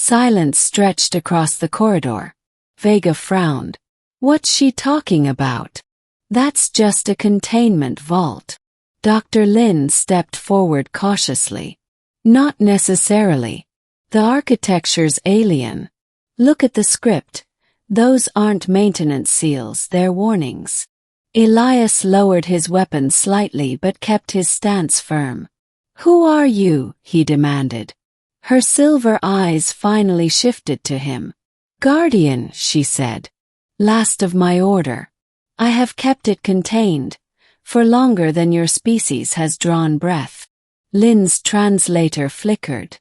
Silence stretched across the corridor. Vega frowned. What's she talking about? That's just a containment vault. Dr. Lin stepped forward cautiously. Not necessarily. The architecture's alien. Look at the script. Those aren't maintenance seals, they're warnings. Elias lowered his weapon slightly but kept his stance firm. Who are you? He demanded. Her silver eyes finally shifted to him. Guardian, she said. Last of my order. I have kept it contained, for longer than your species has drawn breath. Lin's translator flickered.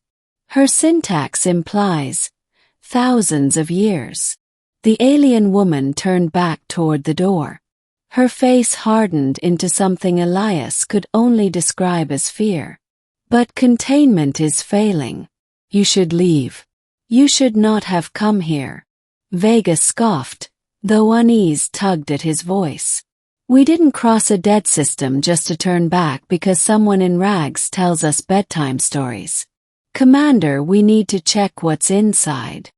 Her syntax implies thousands of years. The alien woman turned back toward the door. Her face hardened into something Elias could only describe as fear. But containment is failing. You should leave. You should not have come here. Vega scoffed, though unease tugged at his voice. We didn't cross a dead system just to turn back because someone in rags tells us bedtime stories. Commander, we need to check what's inside.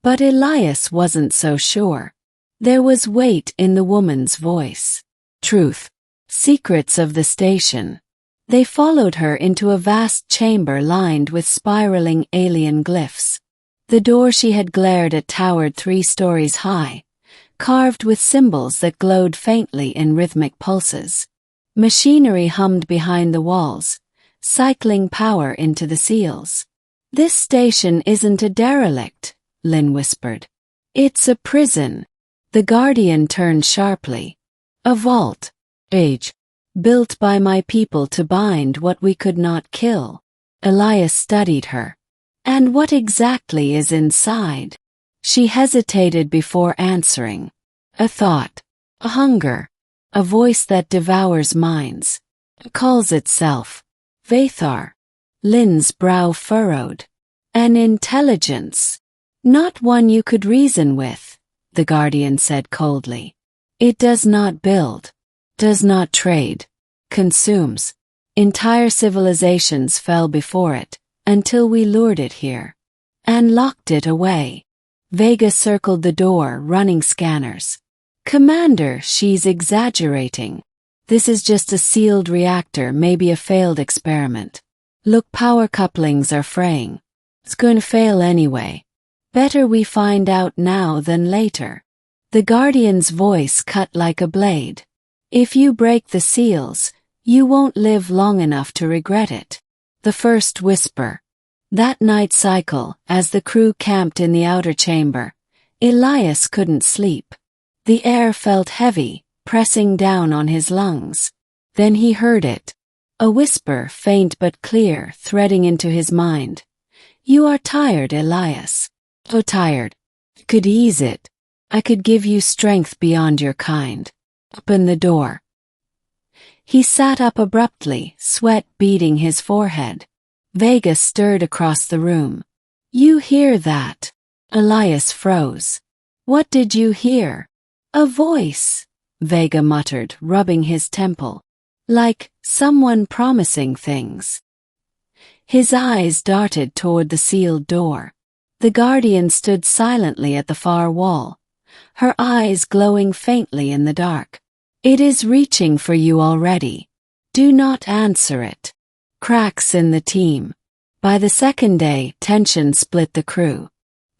But Elias wasn't so sure. There was weight in the woman's voice. Truth. Secrets of the station. They followed her into a vast chamber lined with spiraling alien glyphs. The door she had glared at towered 3 stories high, carved with symbols that glowed faintly in rhythmic pulses. Machinery hummed behind the walls, cycling power into the seals. This station isn't a derelict, Lin whispered. It's a prison. The Guardian turned sharply. A vault. Age. Built by my people to bind what we could not kill. Elias studied her. And what exactly is inside? She hesitated before answering. A thought. A hunger. A voice that devours minds. Calls itself Veythar. Lin's brow furrowed. An intelligence. Not one you could reason with, the Guardian said coldly. It does not build. Does not trade. Consumes. Entire civilizations fell before it, until we lured it here. And locked it away. Vega circled the door, running scanners. Commander, she's exaggerating. This is just a sealed reactor, maybe a failed experiment. Look, power couplings are fraying. It's going to fail anyway. Better we find out now than later. The Guardian's voice cut like a blade. If you break the seals, you won't live long enough to regret it. The first whisper. That night cycle, as the crew camped in the outer chamber, Elias couldn't sleep. The air felt heavy, pressing down on his lungs. Then he heard it. A whisper, faint but clear, threading into his mind. You are tired, Elias. Oh, tired. Could ease it. I could give you strength beyond your kind. Open the door. He sat up abruptly, sweat beading his forehead. Vega stirred across the room. You hear that? Elias froze. What did you hear? A voice, Vega muttered, rubbing his temple. Like someone promising things. His eyes darted toward the sealed door. The Guardian stood silently at the far wall, her eyes glowing faintly in the dark. It is reaching for you already. Do not answer it. Cracks in the team. By the second day, tension split the crew.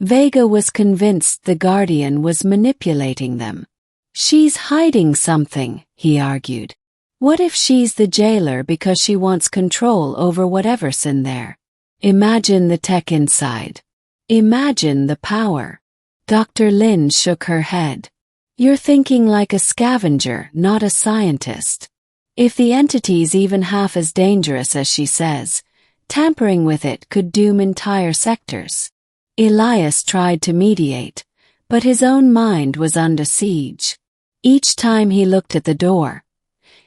Vega was convinced the Guardian was manipulating them. She's hiding something, he argued. What if she's the jailer because she wants control over whatever's in there? Imagine the tech inside. Imagine the power. Dr. Lin shook her head. You're thinking like a scavenger, not a scientist. If the entity's even half as dangerous as she says, tampering with it could doom entire sectors. Elias tried to mediate, but his own mind was under siege. Each time he looked at the door,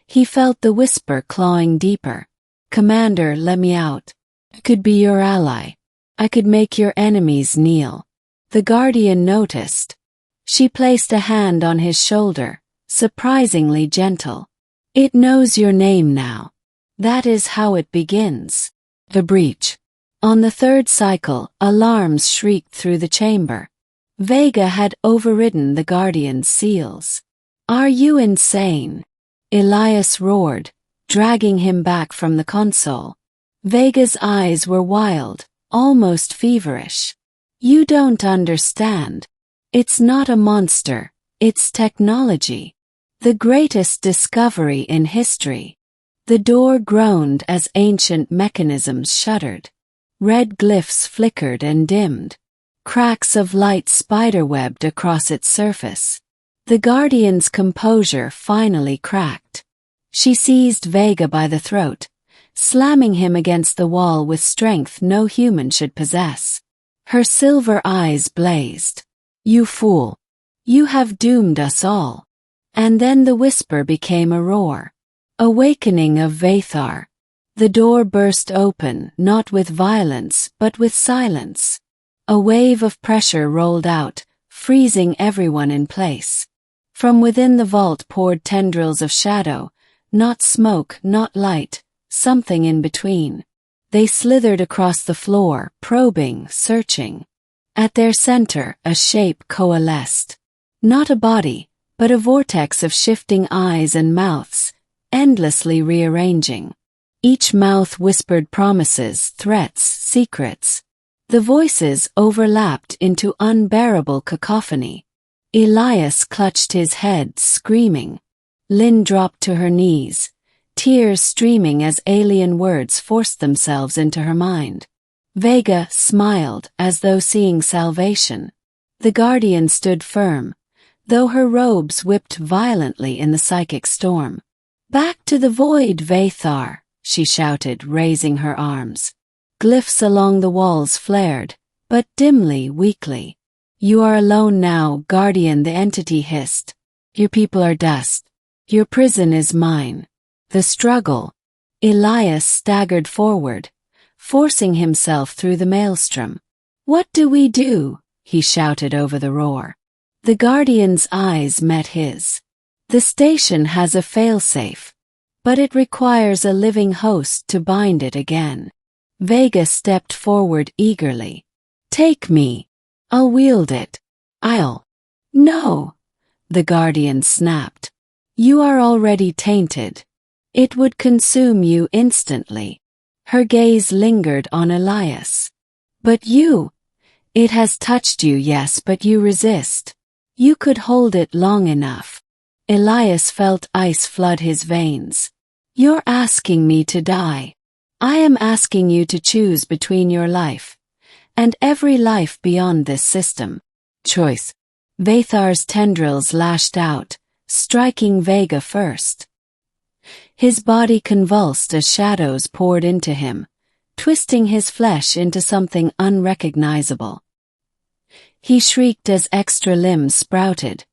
he felt the whisper clawing deeper. Commander, let me out. I could be your ally. I could make your enemies kneel. The Guardian noticed. She placed a hand on his shoulder, surprisingly gentle. It knows your name now. That is how it begins. The breach. On the third cycle, alarms shrieked through the chamber. Vega had overridden the Guardian's seals. "Are you insane?" Elias roared, dragging him back from the console. Vega's eyes were wild, almost feverish. "You don't understand. It's not a monster, it's technology. The greatest discovery in history." The door groaned as ancient mechanisms shuddered. Red glyphs flickered and dimmed. Cracks of light spiderwebbed across its surface. The Guardian's composure finally cracked. She seized Vega by the throat, slamming him against the wall with strength no human should possess. Her silver eyes blazed. "You fool! You have doomed us all." And then the whisper became a roar. Awakening of Veythar. The door burst open, not with violence, but with silence. A wave of pressure rolled out, freezing everyone in place. From within the vault poured tendrils of shadow, not smoke, not light, something in between. They slithered across the floor, probing, searching. At their center, a shape coalesced. Not a body, but a vortex of shifting eyes and mouths, endlessly rearranging. Each mouth whispered promises, threats, secrets. The voices overlapped into unbearable cacophony. Elias clutched his head, screaming. Lynn dropped to her knees, tears streaming as alien words forced themselves into her mind. Vega smiled as though seeing salvation. The Guardian stood firm, though her robes whipped violently in the psychic storm. "Back to the void, Veythar," she shouted, raising her arms. Glyphs along the walls flared, but dimly, weakly. "You are alone now, Guardian," the entity hissed. "Your people are dust. Your prison is mine." The struggle. Elias staggered forward, forcing himself through the maelstrom. "What do we do?" he shouted over the roar. The Guardian's eyes met his. "The station has a failsafe, but it requires a living host to bind it again." Vega stepped forward eagerly. "Take me. I'll wield it." "I'll." "No," the Guardian snapped. "You are already tainted. It would consume you instantly." Her gaze lingered on Elias. "But you. It has touched you, yes, but you resist. You could hold it long enough." Elias felt ice flood his veins. "You're asking me to die. I am asking you to choose between your life and every life beyond this system." Choice. Veythar's tendrils lashed out, striking Vega first. His body convulsed as shadows poured into him, twisting his flesh into something unrecognizable. He shrieked as extra limbs sprouted,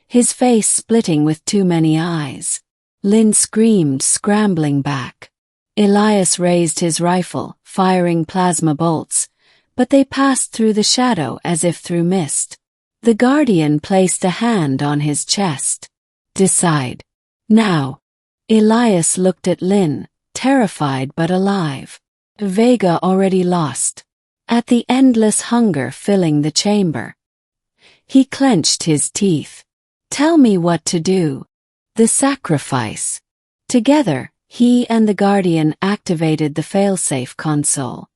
his face splitting with too many eyes. Lynn screamed, scrambling back. Elias raised his rifle, firing plasma bolts, but they passed through the shadow as if through mist. The Guardian placed a hand on his chest. "Decide. Now." Elias looked at Lynn, terrified but alive. Vega already lost. At the endless hunger filling the chamber. He clenched his teeth. "Tell me what to do." The sacrifice. Together, he and the Guardian activated the failsafe console.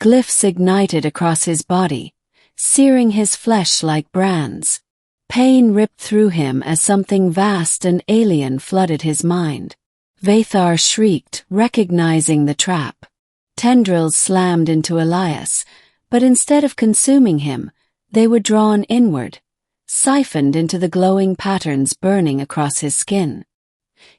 Glyphs ignited across his body, searing his flesh like brands. Pain ripped through him as something vast and alien flooded his mind. Veythar shrieked, recognizing the trap. Tendrils slammed into Elias, but instead of consuming him, they were drawn inward, siphoned into the glowing patterns burning across his skin.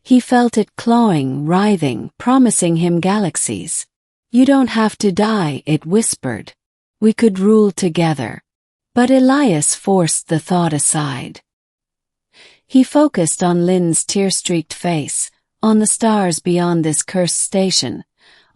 He felt it clawing, writhing, promising him galaxies. "You don't have to die," it whispered. "We could rule together." But Elias forced the thought aside. He focused on Lynn's tear-streaked face, on the stars beyond this cursed station,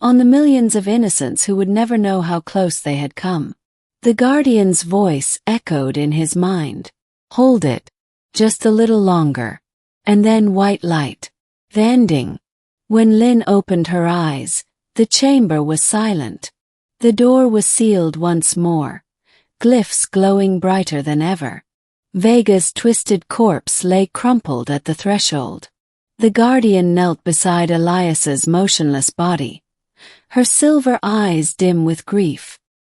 on the millions of innocents who would never know how close they had come. The Guardian's voice echoed in his mind. "Hold it. Just a little longer." And then white light. The ending. When Lynn opened her eyes, the chamber was silent. The door was sealed once more, glyphs glowing brighter than ever. Vega's twisted corpse lay crumpled at the threshold. The guardian knelt beside Elias's motionless body, her silver eyes dim with grief.